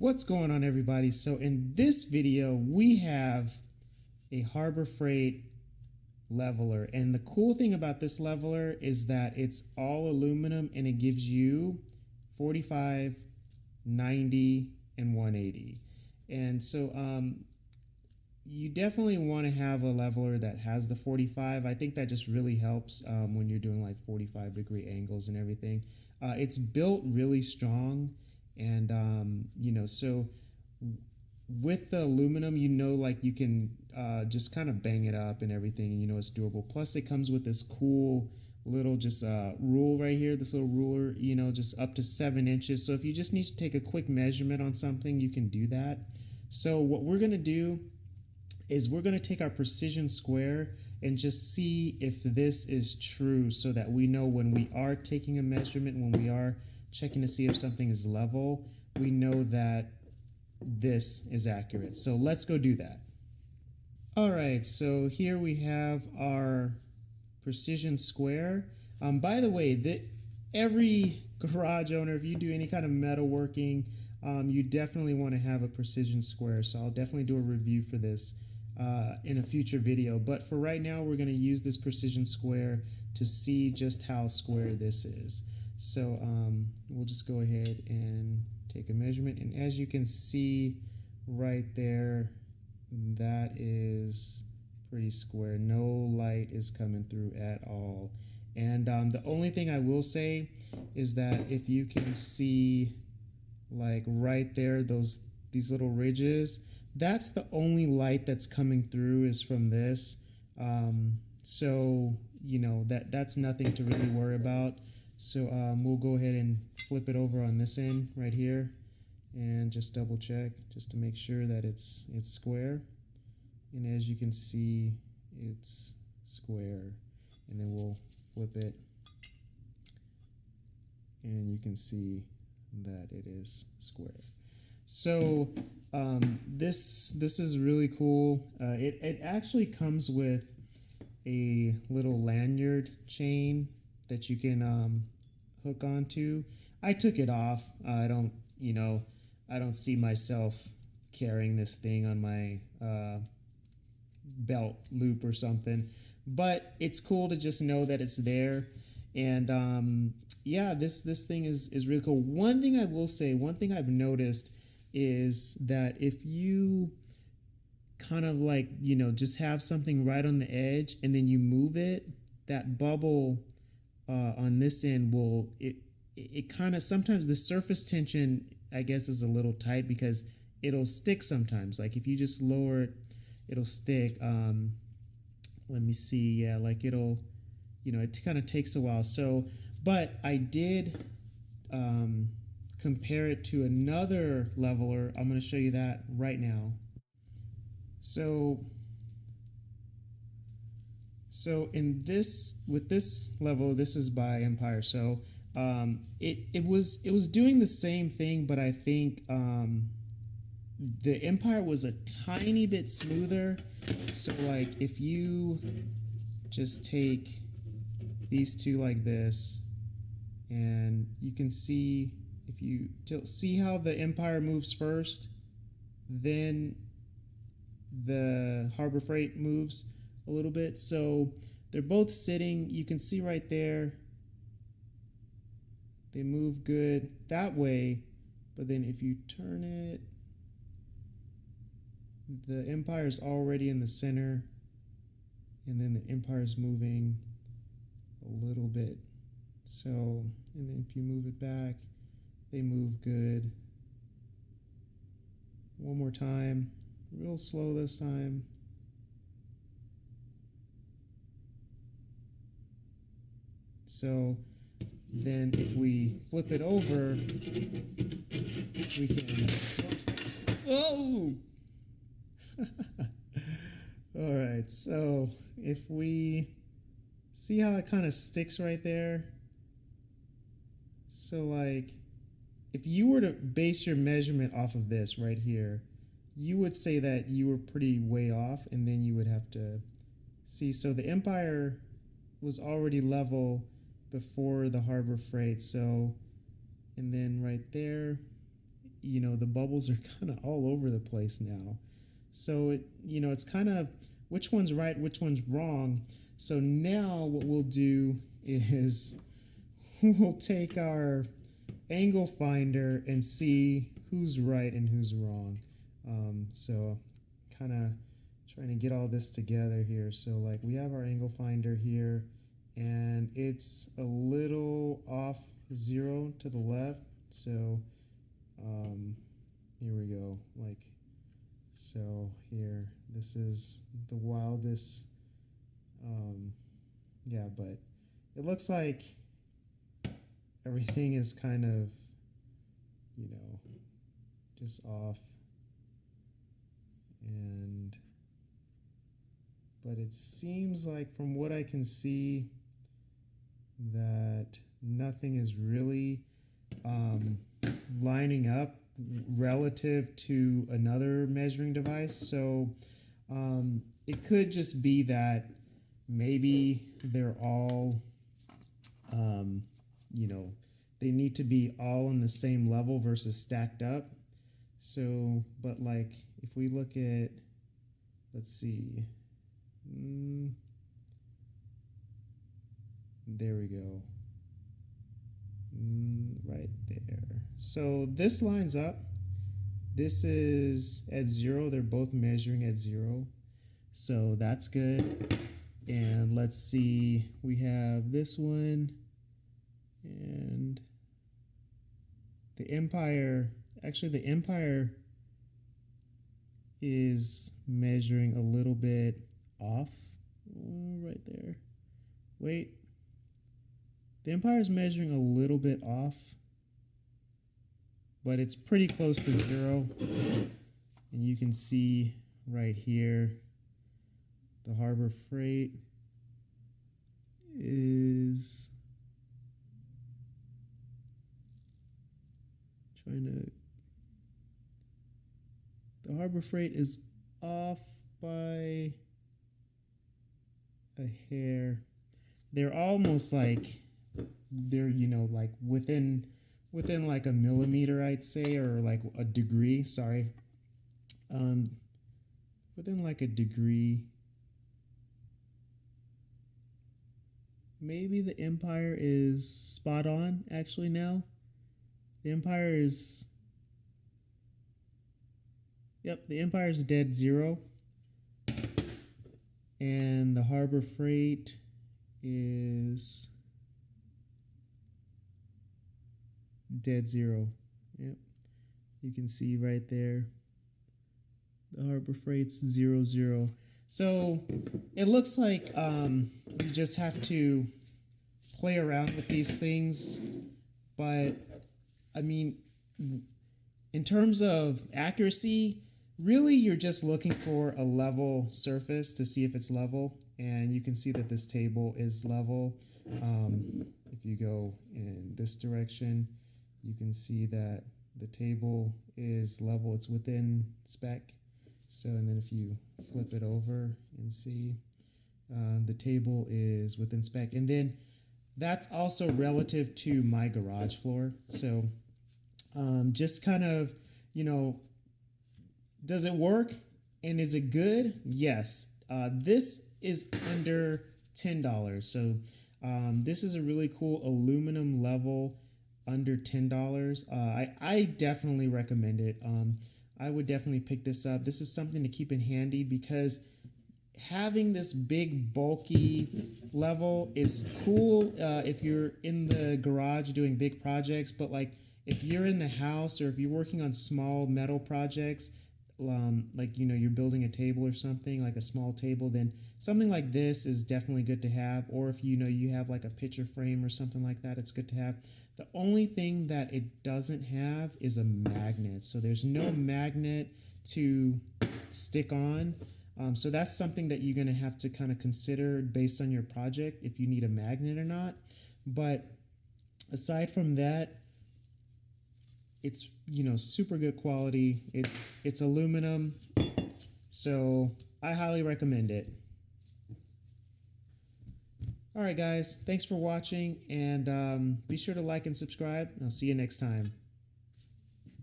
What's going on, everybody? So in this video we have a Harbor Freight leveler, and the cool thing about this leveler is that it's all aluminum and it gives you 45, 90, and 180. And so you definitely want to have a leveler that has the 45. I think that just really helps when you're doing like 45-degree angles and everything. It's built really strong, and you know, so with the aluminum, you know, like you can just kind of bang it up and everything, and you know it's durable. Plus it comes with this cool little just rule right here, this little ruler, you know, just up to 7 inches. So if you just need to take a quick measurement on something, you can do that. So what we're going to do is we're going to take our precision square and just see if this is true, so that we know when we are taking a measurement, when we are checking to see if something is level, we know that this is accurate. So let's go do that. All right, so here we have our precision square. By the way, every garage owner, if you do any kind of metalworking, you definitely want to have a precision square. So I'll definitely do a review for this in a future video. But for right now, we're going to use this precision square to see just how square this is. So we'll just go ahead and take a measurement. And as you can see right there, that is pretty square. No light is coming through at all. And the only thing I will say is that if you can see like right there, these little ridges, that's the only light that's coming through is from this. So you know that's nothing to really worry about. So we'll go ahead and flip it over on this end right here and just double check just to make sure that it's square. And as you can see, it's square. And then we'll flip it and you can see that it is square. So this is really cool. It actually comes with a little lanyard chain that you can hook onto. I took it off. I don't see myself carrying this thing on my belt loop or something, but it's cool to just know that it's there. And yeah, this thing is really cool. One thing I will say, one thing I've noticed is that if you kind of like, you know, just have something right on the edge and then you move it, that bubble on this end will, it kind of, sometimes the surface tension, I guess, is a little tight because it'll stick sometimes. Like if you just lower it, it'll stick. Let me see. Yeah, like it'll, you know, it kind of takes a while. So, but I did compare it to another leveler. I'm going to show you that right now. So in this, with this level, this is by Empire. So it was doing the same thing, but I think the Empire was a tiny bit smoother. So like if you just take these two like this, and you can see, if you see how the Empire moves first, then the Harbor Freight moves a little bit. So they're both sitting. You can see right there, they move good that way. But then if you turn it, the Empire's already in the center, and then the Empire's moving a little bit. So, and then if you move it back, they move good. One more time, real slow this time. So then if we flip it over, we can, oh! All right, so if we see how it kind of sticks right there. So like, if you were to base your measurement off of this right here, you would say that you were pretty way off, and then you would have to see. So the Empire was already level before the Harbor Freight. So, and then right there, you know, the bubbles are kind of all over the place now. So it, you know, it's kind of which one's right, which one's wrong. So now what we'll do is we'll take our angle finder and see who's right and who's wrong. So kind of trying to get all this together here. So like we have our angle finder here, and it's a little off 0 to the left. So here we go. Like, so here, this is the wildest. Yeah, but it looks like everything is kind of, you know, just off. And but it seems like from what I can see that nothing is really lining up relative to another measuring device. So it could just be that maybe they're all, you know, they need to be all on the same level versus stacked up. So, but like if we look at, let's see, there we go, right there. So this lines up. This is at 0. They're both measuring at 0. So that's good. And let's see, we have this one and the Empire. Actually, the Empire is measuring a little bit off. Right there. Wait. The Empire is measuring a little bit off, but it's pretty close to 0. And you can see right here, the Harbor Freight is the Harbor Freight is off by a hair. They're almost like, they're, you know, like within like a millimeter, I'd say, or like a degree, sorry. Within like a degree. Maybe the Empire is spot on actually now. The Empire is, yep, the Empire is dead 0. And the Harbor Freight is dead 0. Yep. You can see right there. The Harbor Freight's 0, 0. So it looks like you just have to play around with these things. But I mean, in terms of accuracy, really you're just looking for a level surface to see if it's level. And you can see that this table is level. If you go in this direction, you can see that the table is level. It's within spec. So, and then if you flip it over and see, the table is within spec. And then that's also relative to my garage floor. So just kind of, you know, does it work and is it good? Yes. This is under $10. So this is a really cool aluminum level under $10. I definitely recommend it. I would definitely pick this up. This is something to keep in handy because having this big bulky level is cool if you're in the garage doing big projects, but like if you're in the house or if you're working on small metal projects, like, you know, you're building a table or something, like a small table, then something like this is definitely good to have. Or if, you know, you have like a picture frame or something like that, it's good to have. The only thing that it doesn't have is a magnet. So there's no magnet to stick on. So that's something that you're going to have to kind of consider based on your project, if you need a magnet or not. But aside from that, it's, you know, super good quality. It's aluminum. So I highly recommend it. All right, guys, thanks for watching, and be sure to like and subscribe. I'll see you next time.